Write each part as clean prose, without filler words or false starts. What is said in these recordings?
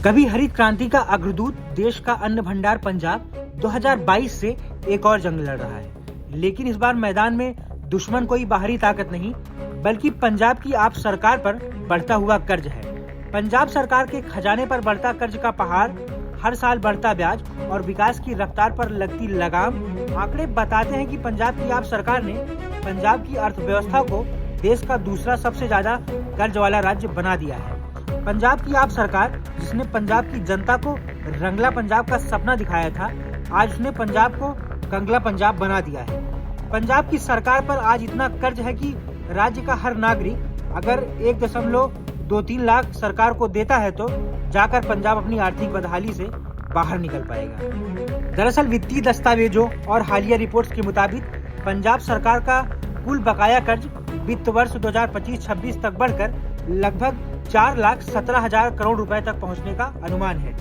कभी हरित क्रांति का अग्रदूत देश का अन्न भंडार पंजाब 2022 से एक और जंग लड़ रहा है, लेकिन इस बार मैदान में दुश्मन कोई बाहरी ताकत नहीं बल्कि पंजाब की आप सरकार पर बढ़ता हुआ कर्ज है। पंजाब सरकार के खजाने पर बढ़ता कर्ज का पहाड़, हर साल बढ़ता ब्याज और विकास की रफ्तार पर लगती लगाम आंकड़े बताते हैं कि पंजाब की आप सरकार ने पंजाब की अर्थव्यवस्था को देश का दूसरा सबसे ज्यादा कर्ज वाला राज्य बना दिया है। पंजाब की आप सरकार, जिसने पंजाब की जनता को रंगला पंजाब का सपना दिखाया था, आज उसने पंजाब को कंगला पंजाब बना दिया है। पंजाब की सरकार पर आज इतना कर्ज है कि राज्य का हर नागरिक अगर 1.23 लाख सरकार को देता है तो जाकर पंजाब अपनी आर्थिक बदहाली से बाहर निकल पाएगा। दरअसल वित्तीय दस्तावेजों और हालिया रिपोर्ट्स के मुताबिक पंजाब सरकार का कुल बकाया कर्ज वित्त वर्ष 2025-26 तक बढ़कर लगभग 4,17,000 करोड़ रुपए तक पहुंचने का अनुमान है।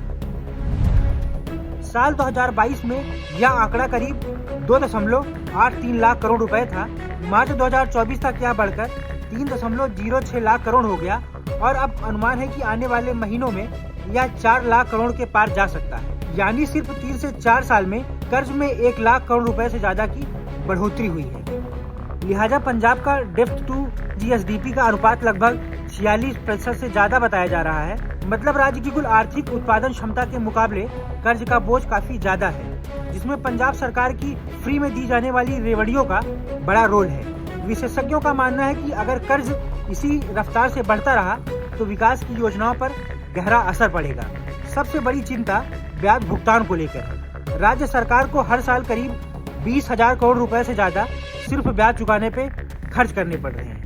साल 2022 में यह आंकड़ा करीब 2.83 लाख करोड़ रुपए था। मार्च 2024 तक यह बढ़कर 3.06 लाख करोड़ हो गया और अब अनुमान है कि आने वाले महीनों में यह 4 लाख करोड़ के पार जा सकता है। यानी सिर्फ 3 से 4 साल में कर्ज में 1 लाख करोड़ रुपए से ज्यादा की बढ़ोतरी हुई है। लिहाजा पंजाब का डेब्ट टू जीएसडीपी का अनुपात लगभग 46% से ज्यादा बताया जा रहा है। मतलब राज्य की कुल आर्थिक उत्पादन क्षमता के मुकाबले कर्ज का बोझ काफी ज्यादा है, जिसमें पंजाब सरकार की फ्री में दी जाने वाली रेवड़ियों का बड़ा रोल है। विशेषज्ञों का मानना है कि अगर कर्ज इसी रफ्तार से बढ़ता रहा तो विकास की योजनाओं पर गहरा असर पड़ेगा। सबसे बड़ी चिंता ब्याज भुगतान को लेकर है। राज्य सरकार को हर साल करीब 20,000 करोड़ रुपए से ज्यादा सिर्फ ब्याज चुकाने पे खर्च करने पड़ रहे हैं।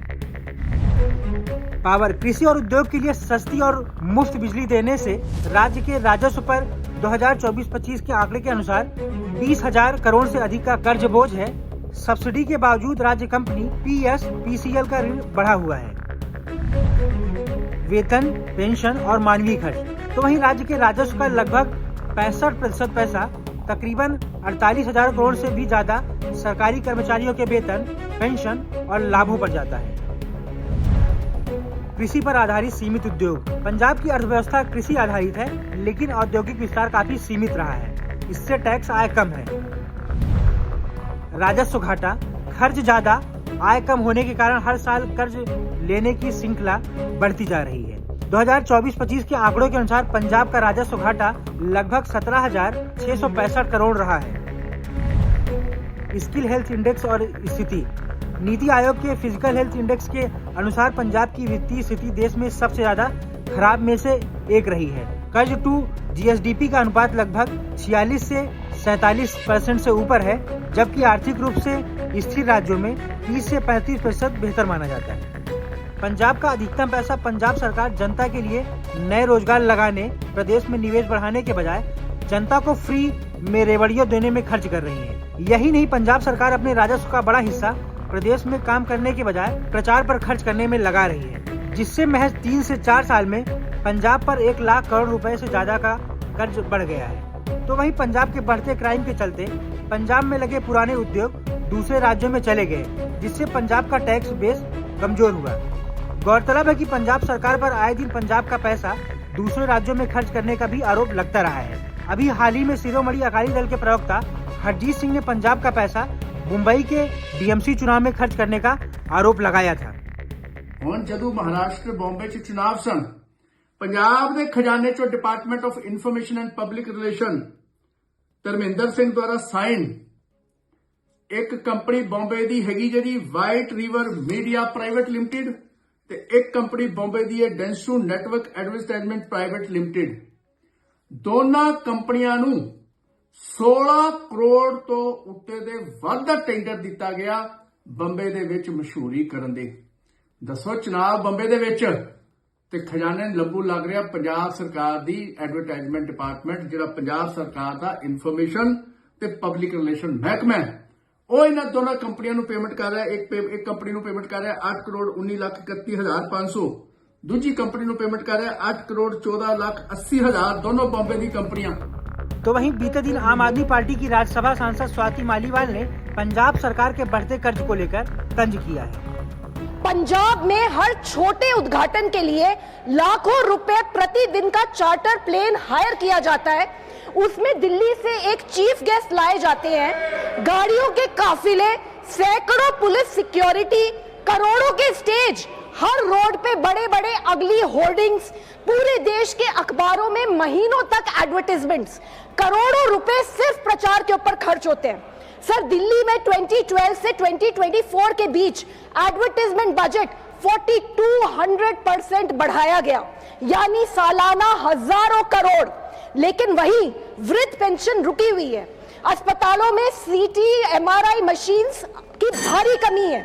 पावर, कृषि और उद्योग के लिए सस्ती और मुफ्त बिजली देने से राज्य के राजस्व पर 2024-25 के आंकड़े के अनुसार 20,000 करोड़ से अधिक का कर्ज बोझ है। सब्सिडी के बावजूद राज्य कंपनी PSPCL का ऋण बढ़ा हुआ है। वेतन, पेंशन और मानवीय खर्च। तो वहीं राज्य के राजस्व का लगभग 65% पैसा, तकरीबन 48,000 करोड़ से भी ज्यादा सरकारी कर्मचारियों के वेतन, पेंशन और लाभों पर जाता है। कृषि पर आधारित सीमित उद्योग। पंजाब की अर्थव्यवस्था कृषि आधारित है, लेकिन औद्योगिक विस्तार काफी सीमित रहा है। इससे टैक्स आय कम है। राजस्व घाटा, खर्च ज्यादा, आय कम होने के कारण हर साल कर्ज लेने की श्रृंखला बढ़ती जा रही है। 2024-25 के आंकड़ों के अनुसार पंजाब का राजस्व घाटा लगभग 17,665 करोड़ रहा है। स्किल हेल्थ इंडेक्स और स्थिति। नीति आयोग के फिजिकल हेल्थ इंडेक्स के अनुसार पंजाब की वित्तीय स्थिति देश में सबसे ज्यादा खराब में से एक रही है। कर्ज टू जीएसडीपी का अनुपात लगभग 46 से 47% से ऊपर है, जबकि आर्थिक रूप से स्थिर राज्यों में 30 से 35% बेहतर माना जाता है। पंजाब का अधिकतम पैसा पंजाब सरकार जनता के लिए नए रोजगार लगाने, प्रदेश में निवेश बढ़ाने के बजाय जनता को फ्री में रेवड़ियों देने में खर्च कर रही है। यही नहीं, पंजाब सरकार अपने राजस्व का बड़ा हिस्सा प्रदेश में काम करने के बजाय प्रचार पर खर्च करने में लगा रही है, जिससे महज 3 से 4 साल में पंजाब पर 1 लाख करोड़ रुपए से ज्यादा का कर्ज बढ़ गया है। तो वहीं पंजाब के बढ़ते क्राइम के चलते पंजाब में लगे पुराने उद्योग दूसरे राज्यों में चले गए, जिससे पंजाब का टैक्स बेस कमजोर हुआ। गौरतलब है कि पंजाब सरकार पर आए दिन पंजाब का पैसा दूसरे राज्यों में खर्च करने का भी आरोप लगता रहा है। अभी हाल ही में शिरोमणि अकाली दल के प्रवक्ता हरजीत सिंह ने पंजाब का पैसा मुंबई के डीएमसी चुनाव में खर्च करने का आरोप लगाया था। ਹੁਣ ਜਦੋਂ ਮਹਾਰਾਸ਼ਟਰ ਬੰਬੇ ਚ ਚੁਣਾਵ ਸਨ, ਪੰਜਾਬ ਦੇ ਖਜ਼ਾਨੇ ਚੋਂ department of information and public relation Dharminder Singh ਦੁਆਰਾ ਸਾਈਨ ਇੱਕ ਕੰਪਨੀ ਬੰਬੇ ਦੀ ਹੈਗੀ ਜਿਹੜੀ white river media private limited ਤੇ ਇੱਕ ਕੰਪਨੀ ਬੰਬੇ ਦੀ ਹੈ Dentsu network advertisement private limited. ਦੋਨਾਂ ਕੰਪਨੀਆਂ ਨੂੰ 16 ਕਰੋੜ ਤੋਂ ਉੱਤੇ ਦੇ ਵੱਧ ਦਾ ਟੈਂਡਰ ਦਿੱਤਾ ਗਿਆ ਬੰਬੇ ਦੇ ਵਿੱਚ ਮਸ਼ਹੂਰੀ ਕਰਨ ਦੇ। ਦੱਸੋ, ਚੁਣਾਵ ਬੰਬੇ ਦੇ ਵਿੱਚ ਤੇ ਖਜ਼ਾਨੇ ਨੂੰ ਲੰਬੂ ਲੱਗ ਰਿਹਾ ਪੰਜਾਬ ਸਰਕਾਰ ਦੀ ਐਡਵਰਟਾਈਜ਼ਮੈਂਟ ਡਿਪਾਰਟਮੈਂਟ, ਜਿਹੜਾ ਪੰਜਾਬ ਸਰਕਾਰ ਦਾ ਇਨਫੋਰਮੇਸ਼ਨ ਤੇ ਪਬਲਿਕ ਰਿਲੇਸ਼ਨ ਮਹਿਕਮਾ ਉਹ ਇਹਨਾਂ ਦੋਨਾਂ ਕੰਪਨੀਆਂ ਨੂੰ ਪੇਮੈਂਟ ਕਰ ਰਿਹਾ। ਇੱਕ ਕੰਪਨੀ ਨੂੰ ਪੇਮੈਂਟ ਕਰ ਰਿਹਾ 8 ਕਰੋੜ 19,31,500, दूसरी कंपनी को पेमेंट कर रहा है 8 करोड़ 14,80,000, दोनों बॉम्बे की कंपनियां। तो वहीं बीते दिन आम आदमी पार्टी की राज्यसभा सांसद स्वाति मालीवाल ने पंजाब सरकार के बढ़ते कर्ज को लेकर तंज किया है। पंजाब में हर छोटे उद्घाटन के लिए लाखों रुपए प्रतिदिन का चार्टर प्लेन हायर किया जाता है, उसमें दिल्ली से एक चीफ गेस्ट लाए जाते हैं, गाड़ियों के काफिले, सैकड़ों पुलिस सिक्योरिटी, करोड़ों के स्टेज, हर रोड पे बड़े बड़े अगली होर्डिंग्स, पूरे देश के अखबारों में महीनों तक एडवर्टाइजमेंट्स, करोड़ों रुपए सिर्फ प्रचार के ऊपर खर्च होते हैं। सर, दिल्ली में 2012 से 2024 के बीच एडवर्टाइजमेंट बजट 4200% बढ़ाया गया, यानी सालाना हजारों करोड़। लेकिन वहीं वृद्ध पेंशन रुकी हुई है, अस्पतालों में सीटी एमआरआई मशीन्स की भारी कमी है।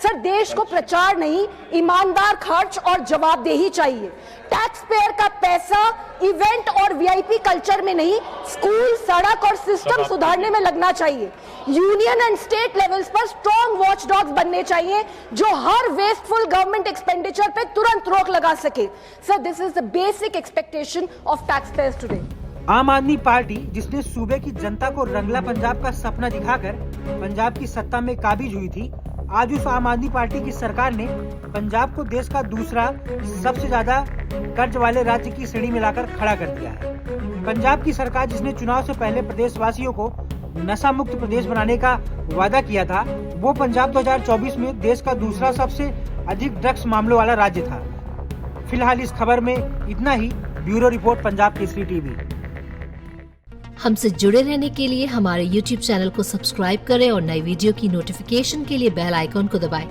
सर, देश को प्रचार नहीं, ईमानदार खर्च और जवाबदेही चाहिए। टैक्स पेयर का पैसा इवेंट और वीआईपी कल्चर में नहीं, स्कूल, सड़क और सिस्टम सुधारने में लगना चाहिए। यूनियन एंड स्टेट लेवल्स पर स्ट्रॉन्ग वॉचडॉग्स बनने चाहिए जो हर वेस्टफुल गवर्नमेंट एक्सपेंडिचर पे तुरंत रोक लगा सके। Sir, this is the basic expectation of tax payers today. आम आदमी पार्टी, जिसने सूबे की जनता को रंगला पंजाब का सपना दिखाकर पंजाब की सत्ता में काबिज हुई थी, आज उस आम आदमी पार्टी की सरकार ने पंजाब को देश का दूसरा सबसे ज्यादा कर्ज वाले राज्य की श्रेणी में लाकर खड़ा कर दिया है। पंजाब की सरकार, जिसने चुनाव से पहले प्रदेशवासियों को नशा मुक्त प्रदेश बनाने का वादा किया था, वो पंजाब 2024 में देश का दूसरा सबसे अधिक ड्रग्स मामलों वाला राज्य था। फिलहाल इस खबर में इतना ही। Bureau report, Punjab Kesari TV. हमसे जुड़े रहने के लिए हमारे YouTube चैनल को सब्सक्राइब करें और नई वीडियो की नोटिफिकेशन के लिए बेल आइकॉन को दबाएं।